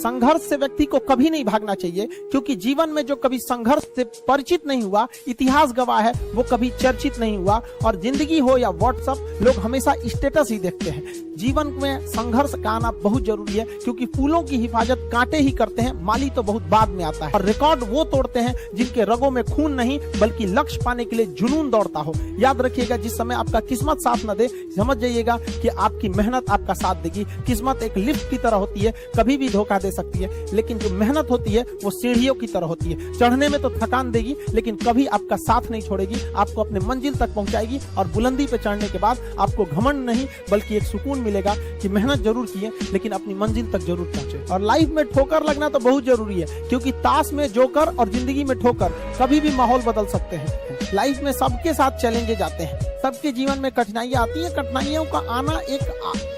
संघर्ष से व्यक्ति को कभी नहीं भागना चाहिए, क्योंकि जीवन में जो कभी संघर्ष से परिचित नहीं हुआ, इतिहास गवाह है, वो कभी चर्चित नहीं हुआ। और जिंदगी हो या व्हाट्सएप, लोग हमेशा स्टेटस ही देखते हैं। जीवन में संघर्ष का आना बहुत जरूरी है, क्योंकि फूलों की हिफाजत कांटे ही करते हैं, माली तो बहुत बाद में आता है। और रिकॉर्ड वो तोड़ते हैं जिनके रगों में खून नहीं, बल्कि लक्ष्य पाने के लिए जुनून दौड़ता हो। याद रखिएगा, जिस समय आपका किस्मत साथ न दे, समझ जाइएगा कि आपकी मेहनत आपका साथ देगी। किस्मत एक लिफ्ट की तरह होती है, कभी भी धोखा दे सकती है, लेकिन जो मेहनत होती है वो सीढ़ियों की तरह होती है। चढ़ने में तो थकान देगी, लेकिन कभी आपका साथ नहीं छोड़ेगी, आपको अपने मंजिल तक पहुंचाएगी। और बुलंदी पे चढ़ने के बाद आपको घमंड नहीं, बल्कि एक सुकून मिलेगा कि मेहनत जरूर की है, लेकिन अपनी मंजिल तक जरूर पहुंचे। और लाइफ में ठोकर लगना तो बहुत जरूरी है, क्योंकि ताश में जोकर और जिंदगी में ठोकर कभी भी माहौल बदल सकते हैं। लाइफ में सबके साथ चैलेंजेस आते हैं, सबके जीवन में कठिनाइयां आती हैं। कठिनाइयों का आना एक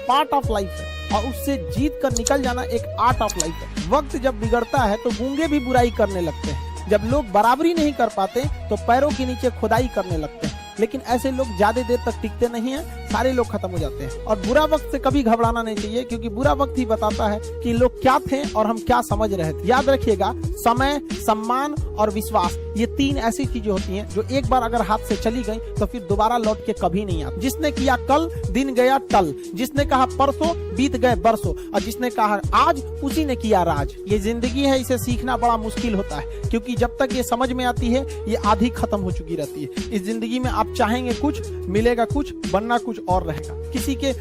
पार्ट ऑफ लाइफ है, और उससे जीत कर निकल जाना एक आर्ट ऑफ लाइफ है। वक्त जब बिगड़ता है तो गूंगे भी बुराई करने लगते हैं। जब लोग बराबरी नहीं कर पाते तो पैरों के नीचे खुदाई करने लगते हैं, लेकिन ऐसे लोग ज्यादा देर तक टिकते नहीं हैं, सारे लोग खत्म हो जाते हैं। और बुरा वक्त से कभी घबराना नहीं चाहिए, क्योंकि बुरा वक्त ही बताता है कि लोग क्या थे और हम क्या समझ रहे थे। याद रखिएगा, समय, सम्मान और विश्वास, ये तीन ऐसी चीजें होती हैं जो एक बार अगर हाथ से चली गई तो फिर दोबारा लौट के कभी नहीं आती। जिसने किया कल, दिन गया टल। जिसने कहा परसों, बीत गए बरसों। और जिसने कहा आज, उसी ने किया राज। ये जिंदगी है, इसे सीखना बड़ा मुश्किल होता है, क्योंकि जब तक ये समझ में आती है, ये आधी खत्म हो चुकी रहती है। इस जिंदगी में आप चाहेंगे कुछ, मिलेगा कुछ, बनना कुछ और रहेगा। किसी के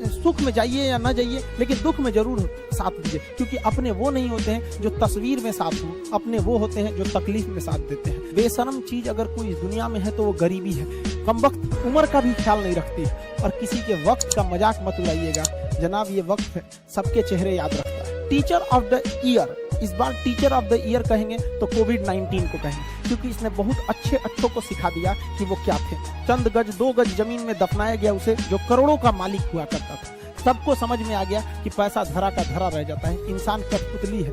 सुख में जाइए या न जाइए, लेकिन दुख में जरूर साथ दीजिए, क्योंकि अपने वो नहीं होते हैं जो तस्वीर में साथ हो, अपने वो होते हैं जो तकलीफ में साथ देते हैं। बेशर्म चीज अगर कोई इस दुनिया में है तो वो गरीबी है। कमबख्त उम्र का भी ख्याल नहीं रखती, और किसी के वक्त का मजाक मत उड़ाइएगा। जनाब, ये वक्त है, सबके चेहरे याद रखता है। टीचर ऑफ द ईयर, इस बार टीचर ऑफ द ईयर कहेंगे तो कोविड-19 को कहेंगे, क्योंकि इसने बहुत अच्छों को सिखा दिया कि वो क्या थे। चंद गज, 2 गज जमीन में दफनाया गया उसे, जो करोड़ों का मालिक हुआ करता था। सबको समझ में आ गया कि पैसा धरा का धरा रह जाता है, इंसान कठपुतली है।